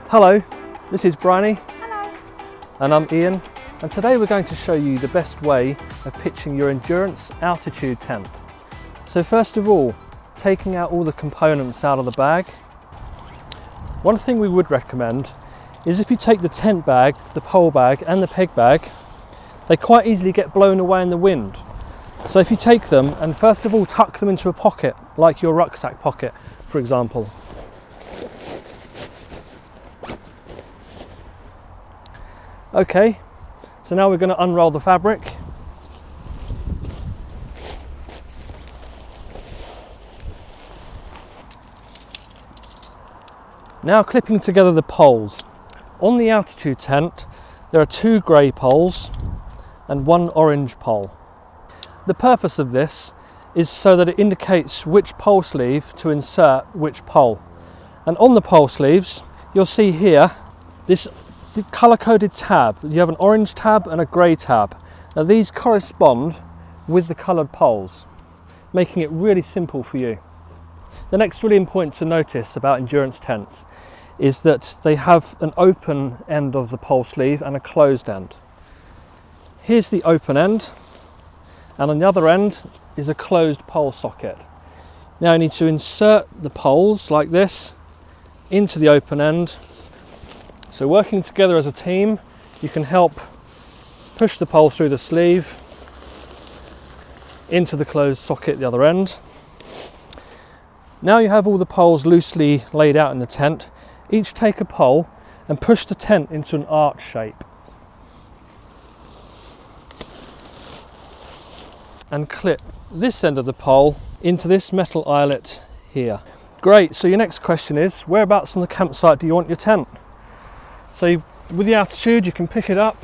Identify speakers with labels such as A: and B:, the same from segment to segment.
A: Hello, this is Bryony.
B: Hello.
A: And I'm Ian, and today we're going to show you the best way of pitching your endurance altitude tent. So first of all, taking out all the components out of the bag. One thing we would recommend is if you take the tent bag, the pole bag and the peg bag, they quite easily get blown away in the wind. So if you take them and first of all tuck them into a pocket, like your rucksack pocket, for example. Okay, so now we're going to unroll the fabric. Now clipping together the poles. On the altitude tent, there are 2 grey poles and 1 orange pole. The purpose of this is so that it indicates which pole sleeve to insert which pole. And on the pole sleeves, you'll see here this colour-coded tab. You have an orange tab and a grey tab. Now these correspond with the coloured poles, making it really simple for you. The next really important to notice about endurance tents is that they have an open end of the pole sleeve and a closed end. Here's the open end, and on the other end is a closed pole socket. Now you need to insert the poles like this into the open end. So working together as a team, you can help push the pole through the sleeve into the closed socket at the other end. Now you have all the poles loosely laid out in the tent. Each take a pole and push the tent into an arch shape. And clip this end of the pole into this metal eyelet here. Great, so your next question is, whereabouts on the campsite do you want your tent? So with the altitude, you can pick it up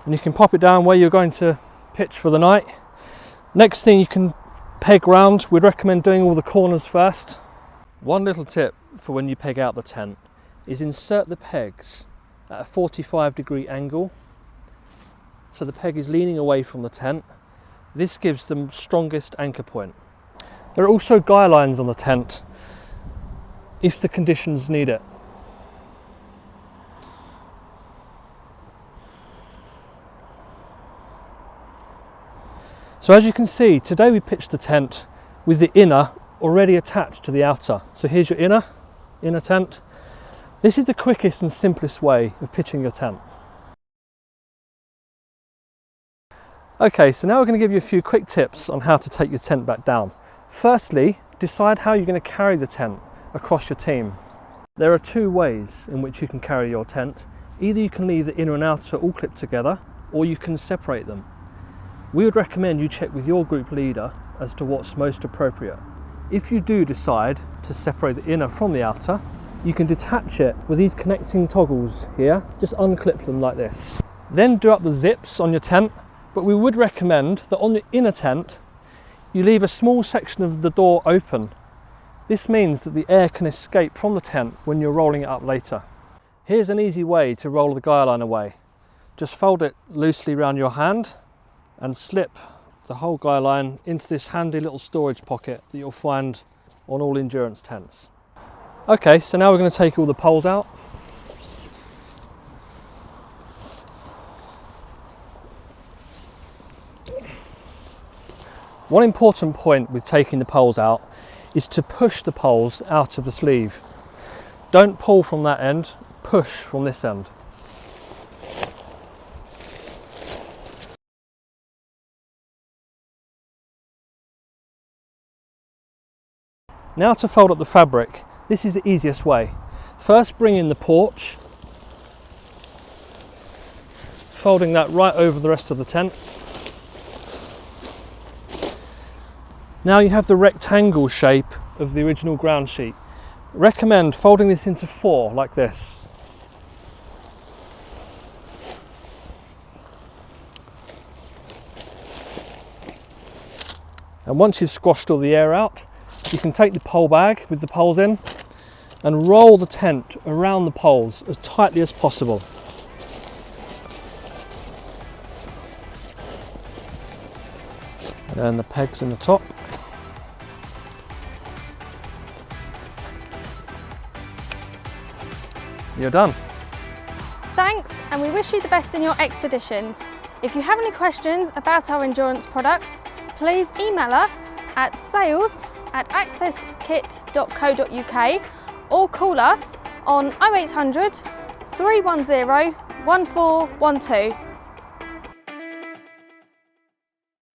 A: and you can pop it down where you're going to pitch for the night. Next thing, you can peg round. We'd recommend doing all the corners first. One little tip for when you peg out the tent is insert the pegs at a 45-degree angle, so the peg is leaning away from the tent. This gives the strongest anchor point. There are also guy lines on the tent if the conditions need it. So as you can see, today we pitched the tent with the inner already attached to the outer. So here's your inner tent. This is the quickest and simplest way of pitching your tent. Okay, so now we're going to give you a few quick tips on how to take your tent back down. Firstly, decide how you're going to carry the tent across your team. There are 2 ways in which you can carry your tent. Either you can leave the inner and outer all clipped together, or you can separate them. We would recommend you check with your group leader as to what's most appropriate. If you do decide to separate the inner from the outer, you can detach it with these connecting toggles here. Just unclip them like this. Then do up the zips on your tent, but we would recommend that on the inner tent, you leave a small section of the door open. This means that the air can escape from the tent when you're rolling it up later. Here's an easy way to roll the guy line away. Just fold it loosely around your hand and slip the whole guy line into this handy little storage pocket that you'll find on all endurance tents. Okay, so now we're going to take all the poles out. One important point with taking the poles out is to push the poles out of the sleeve. Don't pull from that end, push from this end. Now to fold up the fabric. This is the easiest way. First bring in the porch, folding that right over the rest of the tent. Now you have the rectangle shape of the original ground sheet. Recommend folding this into 4 like this. And once you've squashed all the air out, you can take the pole bag with the poles in and roll the tent around the poles as tightly as possible. And then the pegs in the top. You're done.
B: Thanks, and we wish you the best in your expeditions. If you have any questions about our endurance products, please email us at sales@accesskit.co.uk or call us on 0800 310 1412.